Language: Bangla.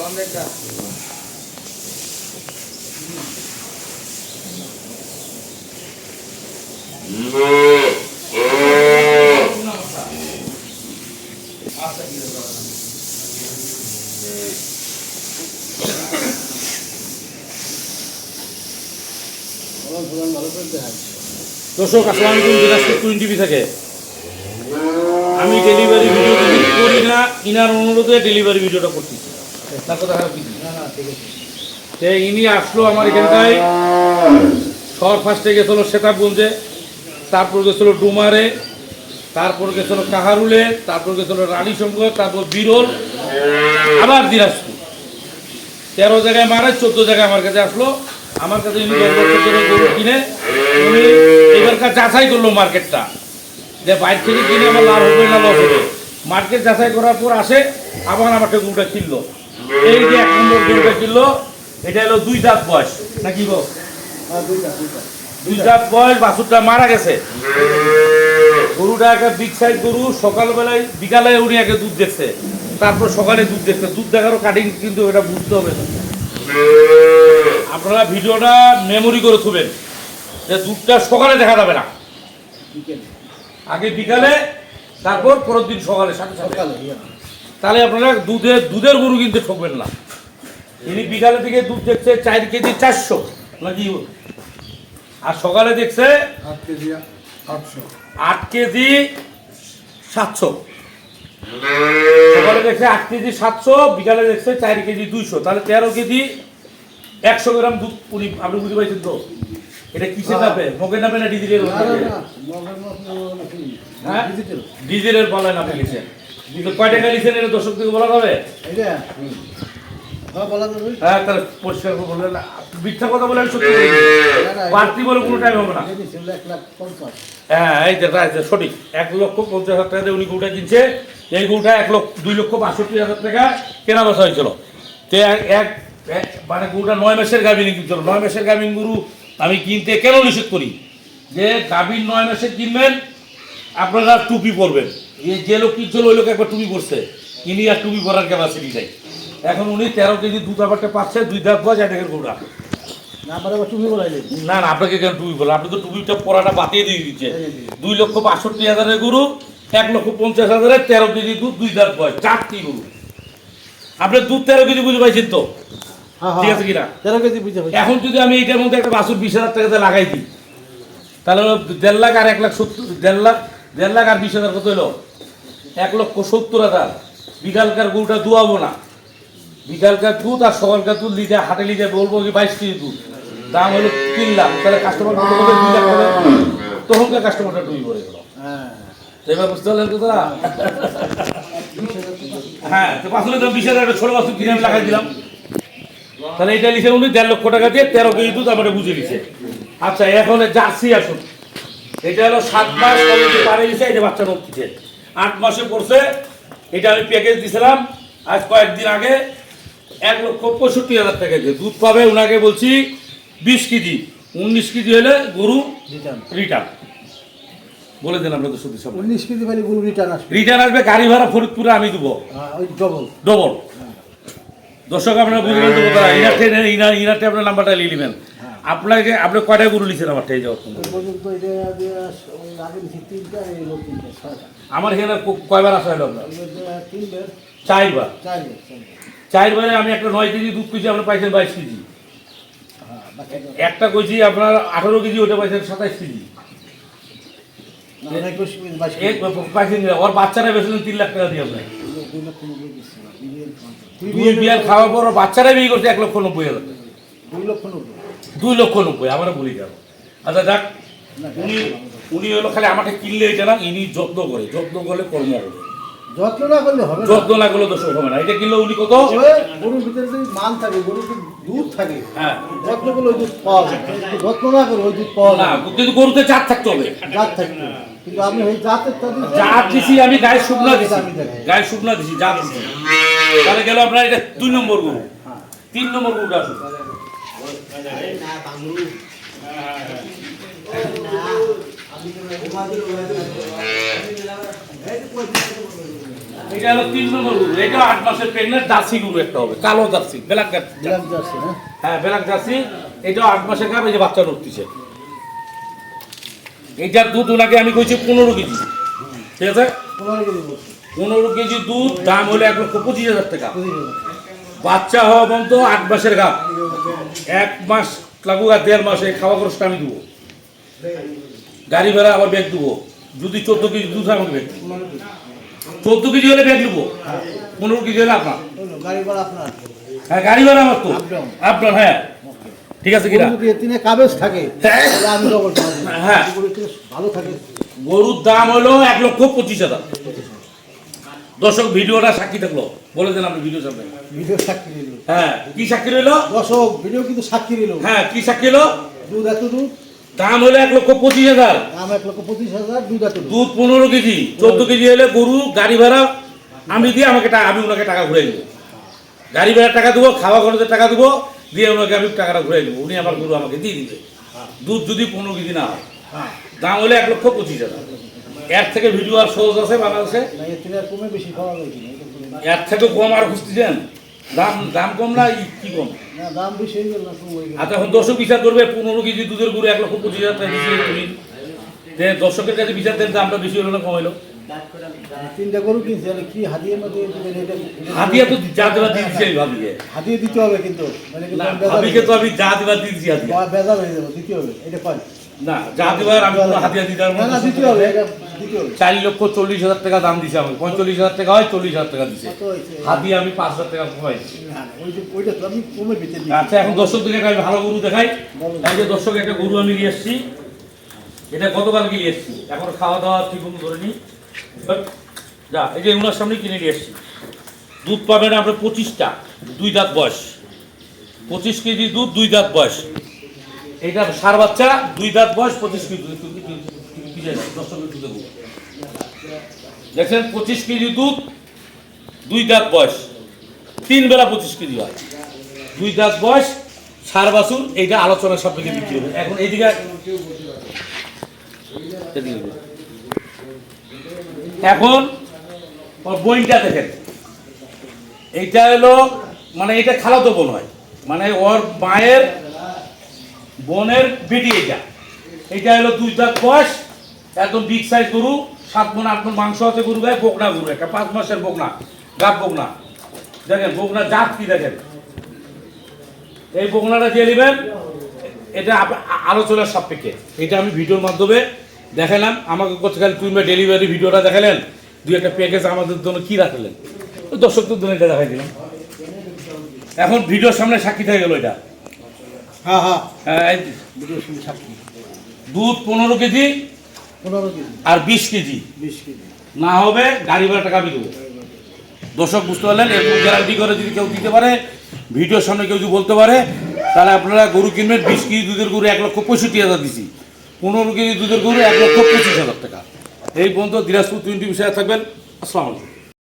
দর্শক আসসালামু আলাইকুম, দিনাজপুর টুইন টিভি থেকে আমি ডেলিভারি ভিডিও করি না, ইনার অনুরোধে ডেলিভারি ভিডিওটা করতেছি। তার কথা খারাপ কিছু না, ইনি আসলো আমার এখানটায়। শহর ফার্স্টে গেছিলো সেতাবগঞ্জে, তারপর গেছিলো ডুমারে, তারপর গেছিলো কাহারুলে, তারপর গেছিলো রানীশঙ্কর, তারপর বিরল, আবার দিনাজপুর। 13 জায়গায় মারে, 14 জায়গায় আমার কাছে আসলো। আমার কাছে ইনি 10 বছর ধরে গরু কিনে, উনি এবারকার যাচাই করলো মার্কেটটা, যে বাইরে থেকে কিনে আমার লাভ হবে না লস হবে। মার্কেট যাচাই করার পর আসে, আবার আমাকে গরুটা কিনলো। এই যে 1 নম্বর গরুটা কিনলো, এটা হলো 2 দাঁত বয়স নাকি গো? 2 দাঁত বয়স, বাছুরটা মারা গেছে। গরুটা একটা বিগ সাইজ গরু। সকালবেলায় বিকালে উনি আগে দুধ দেখছে, তারপর সকালে দুধ দেখছে। দুধ দেখারও কাটিং কিন্তু এটা বুঝতে হবে না। আপনারা ভিডিওটা মেমোরি করে থুবেন যে দুধটা সকালে দেখা যাবে না, আগে বিকালে, তারপর পরের দিন সকালে সাথে সাথে। তাহলে আপনারা দুধের গরু কিনতে ঠকবেন না। ইনি বিকালে থেকে দুধ দেখছে 4 কেজি 400 নাকি, আর সকালে দেখছে 8 কেজি 700। সকালে দেখছে 8 কেজি 700, বিকালে দেখছে 4 কেজি 200, তাহলে 13 কেজি 100 গ্রাম দুধ। আপনি বুঝতে পারছেন তো? এটা কিসের নামে, মগের নামে না ডিজিটের? হ্যাঁ, ডিজিটের বলেন আপনি লিখেছেন। কয় টাকা লিখেছেন এটা দর্শকদের বলা যাবে? হ্যাঁ, তাহলে পরিষ্কার করে বললেন। মিথ্যা কথা বলেন, সত্যি বাড়তি বলে কোনো টাইম হবে না। হ্যাঁ, এই যেটা সঠিক, 1,50,000 টাকা দিয়ে উনি গরুটা কিনছে। এই গরুটা 2,62,000 টাকা কেনা বেচা হয়েছিল। তো মানে গরুটা 9 মাসের গাভিন কিনছিল। 9 মাসের গাভিন গরু আমি কিনতে কেন নিষেধ করি? যে গাভিন 9 মাসের কিনবেন, আপনারা টুপি পরবেন। যে লোক কিনছিল ওই লোক একবার টুপি পরছে, ইনি আর টুপি পরার ক্যাপাসিটি চাই। এখন উনি 13 কেজি দুধ আবারটা পাচ্ছে, 2 দাঁত বয়স, 1 টাকার গরুটা। না না, আপনাকে কেন টুপি বলে? আপনি তো টুপিটা পরাটা বাতিয়ে দিয়ে দিচ্ছে। 2,62,000 গরু, 1,50,000 13 কেজি দুধ, 2 দাঁত বয়স, 4টি গরু। আপনি দুধ 13 কেজি বুঝে পাইছেন তো? ঠিক আছে কিনা? 13 কেজি বুঝে পাইছি। এখন যদি আমি এইটার মধ্যে একটা বাছুর 20,000 টাকাতে লাগাই দিই, তাহলে 1.5 লাখ আর 1,70,000, 1.5 লাখ আর 20,000 কত হলো? 1,70,000। বিকালকার গরুটা দুয়াবো না। বিকালকার দুধ আর সকালকার দুধ লিটে হাটে লিটে বলবো কি 22 কেজি দুধ, দাম হলো 3 লাখ। তাহলে কাস্টমার কত বলে? 2 লাখ টাকা। তখনকার কাস্টমারটা টুই করে গেল। এবার বুঝতে পারলেন তো তারা? হ্যাঁ, তো বাছুরের দাম 20,000, একটা ছোট বাছুর কিনে আমি লাগাই দিলাম। তাহলে এটা লিখে উনি 1.5 লক্ষ টাকা দিয়ে 13 কেজি দুধ আমাকে বুঝে দিচ্ছে। আচ্ছা, এখন জার্সি আসুন। এটা হলো 7 মাস পারে গেছে, এটা বাচ্চা নড়ছে, 8 মাসে পড়ছে। এটা আমি প্যাকেজ দিয়েছিলাম আজ কয়েকদিন আগে 1,65,000 টাকা দিয়ে দুধ পাবে। ওনাকে বলছি 20 কেজি, 19 কেজি হলে গরু রিটার্ন বলে দেন। আপনাদের সত্যি সব 19 কেজি হলে গরু রিটার্ন আসবে। গাড়ি ভাড়া ফরিদপুরে আমি দেবো ডবল। দর্শক আপনারা বুঝলেন তো? ইনারটে আপনার নাম্বারটা নিয়ে নেবেন। আপনাকে আপনি কয়টা গরু নিচ্ছেন আমার থেকে যাওয়ার আমার এখানে কয়বার আসা হলো আপনার? 4বার। আমি একটা 9 কেজি দুধ কইছি, আপনার পাইছেন 22 কেজি। একটা কইছি আপনার 18 কেজি, ওটা পাইছেন 27 কেজি। ওর বাচ্চারা বেশি 3 লাখ টাকা দিয়ে আপনার 2 বিয়ার খাওয়ার পর বাচ্চারা বিয়ে করছে 1,90,000। 2,90,000 আমরা বলি কেন? আচ্ছা যাক, উনি হলো খালি আমাকে কিনলে এটা না, ইনি যত্ন করে, যত্ন করলে কর্ম হবে। যত্ন না করলে হবে না, যত্ন না করলে দোষ হবে না। এটা কিনলে উনি কত? গরুর ভিতরে যদি মান থাকে, গরুর দুধ থাকে, হ্যাঁ, যত্ন করলে ওই দুধ পাওয়া যায়। যত্ন না করলে ওই দুধ পাওয়া যায় না। কিন্তু গরুতে জাত থাকতে হবে, জাত থাকতে। কিন্তু আপনি ওই জাতের জাত দিছি, আমি গায়ে শুকনা দিছি, গায়ে শুকনা দিছি, জাত দিছি। তাহলে গেল আপনার এটা 2 নম্বর গরু। 3 নম্বর গরুটা আসুন। এটা হলো 3 নম্বর গরু, এটা 8 মাসের প্রেগন্যান্ট জার্সি গরু একটা হবে, কালো jersey, black jersey. Black jersey না? হ্যাঁ ব্ল্যাক জার্সি, এটাও 8 মাসের গাব, এই যে বাচ্চা উঠতেছে। এইটার দুধ ওনাকে আমি কইছি 15 কেজি, ঠিক আছে? 15 কেজি বলছি। 15 কেজি দুধ, দাম হলো 1,25,000 টাকা। 25,000 বাচ্চা হওয়া পর্যন্ত 8 মাসের গাব, 1 মাস লাগুক আর 1.5 মাসে খাওয়া খরচটা আমি দেবো, গাড়ি ভাড়া আবার ব্যাগ দেবো। যদি 14 কেজি দুধ হয় আমাকে ব্যাগ, 14 কেজি হলে ব্যাগ দেবো, 15 কেজি হলে আপনার। হলো, গাড়ি ভাড়া আপনার। হ্যাঁ গাড়ি ভাড়া আমার তো, Up down. আপনার। হ্যাঁ ঠিক আছে কিনা? গরু যদি এতিনে কাবেজ থাকে তাহলে আমি ডবল টাকা দেব। হ্যাঁ। গরু যদি ভালো থাকে গরুর দাম হলো 1,25,000। দর্শক ভিডিওটা সাক্ষী থাকলো, বলে দেন আপনি ভিডিও সামনে। ভিডিও সাক্ষী দিল। হ্যাঁ কি সাক্ষী রইলো? দর্শক ভিডিও কিন্তু সাক্ষী দিল। হ্যাঁ কি সাক্ষী হলো? দুধ এত দুধ, দাম হলো 1,25,000, দাম 1,25,000, দুধ এত দুধ। দুধ 15 কেজি, 14 কেজি হলে গরু গাড়ি ভাড়া আমি দিয়ে আমি ওনাকে টাকা ঘুরে দেবো, গাড়ি ভাড়ার টাকা দেবো, খাওয়া খরচের টাকা দেবো, দিয়ে ওনাকে আমি টাকাটা ঘুরে দেবো, উনি আমার গরু আমাকে দিয়ে দিবে। দুধ যদি 15 কেজি না হয়, হ্যাঁ। দাম হলো 1,25,000। এর থেকে ভিডিও আর সহজ আছে বাংলাদেশে? না এতিনে আর কমে বেশি খাওয়া যায় কিনা? এটা বলুন। এর থেকে কম আর খুঁজতেছেন? দাম কম না কি কম? না দাম বেশি হয়ে গেল না, কম হয়ে গেল। আচ্ছা এখন দর্শক বিচার করবে, 15 কেজি দুধের গরু 1,25,000 টাকা দিচ্ছি তুমি, যে দর্শকের কাছে বিচার দেন দামটা বেশি হলো না কম হলো? তিনটা গরু কিনছি, তাহলে কি হাদিয়ার মধ্যে দিবেন? হাতিয়া তো যা দেওয়া দিয়ে দিচ্ছি আমি ভাবিকে, হাদিয়ে দিতে হবে কিন্তু, মানে কিন্তু না আমি বেজার ভাবিকে তো আমি যা দেওয়া দিয়ে দিচ্ছি হাতিয়া, বেজার হয়ে যাবো, দিতে হবে, এটা পাই। না যা দেওয়ার আমি কোনো হাতিয়া দিতে পারবো না না না। দিতে হবে, এটা দিতে হবে। 4,40,000 টাকা দাম দিছে আমাকে, 45,000 টাকা হয়, 40,000 টাকা দিছে, কত হয়েছে? হাতিয়া আমি 5,000 টাকা কমাইছি। না, না, ওইটা তো আমি কমে বেঁচে দিই। আচ্ছা এখন দর্শকদেরকে আমি ভালো গরু দেখাই। এই যে দর্শক একটা গরু আমি নিয়ে এসেছি, এটা গতকালকে নিয়ে এসেছি, এখন খাওয়া দাওয়া ঠিক মতো করে নি। যা এই যে ওনার সামনে কিনে নিয়ে এসেছি, দুধ পাবেন আমরা 25টা, 2 দাঁত বয়স, 25 কেজি দুধ, 2 দাঁত বয়স। এইটা সার বাচ্চা, 2 দাঁত বয়স, 25 কেজি দুধ। দর্শকের দুধ দেবো, দেখছেন 25 কেজি দুধ, 2 দাঁত বয়স, 3 বেলা 25 কেজি হয়, 2 দাঁত বয়স, সার বাছুর। এইটা আলোচনার সাপেক্ষে বিক্রি হবে। এখন এইদিকে এখন ওর বইটা দেখেন, এইটা হলো মানে এটা খালাতো বোন হয়, মানে ওর মায়ের বোনের বেটি। এইটা হলো 2 দাঁত বয়স, একদম বিগ সাইজ গরু, 7 মণ 8 মণ মাংস আছে গরু গায়ে, বকনা গরু একটা, 5 মাসের বকনা, গাব বকনা। দেখেন বকনা জাত কি দেখেন, এই বকনাটা দিয়ে নেবেন, এটা আলোচনার সাপেক্ষে। এটা আমি ভিডিওর মাধ্যমে দেখালাম, আমাকে গতকাল তুমি ডেলিভারি ভিডিওটা দেখালেন, 2 একটা প্যাকেজ আমাদের জন্য কি রাখলেন, দর্শকদের জন্য এটা দেখাই দিলাম। এখন ভিডিওর সামনে সাক্ষী হয়ে গেল এটা। হ্যাঁ হ্যাঁ, এই ভিডিও শুনে সাক্ষী। দুধ 15 কেজি 15 কেজি, আর 20 কেজি 20 কেজি। না হবে গাড়ি ভাড়া টাকা আমি দেবো। দর্শক বুঝতে পারলেন, এরকম গ্যারান্টি করে যদি কেউ দিতে পারে, ভিডিওর সামনে কেউ যদি বলতে পারে, তাহলে আপনারা গরু কিনবেন। 20 কেজি দুধের গরু 1,65,000 দিছি, 15 কেজি দুধের গরু 1,25,000 টাকা। এই পর্যন্ত দিনাজপুর 20 বিষয়ে থাকবেন। আসসালামু আলাইকুম।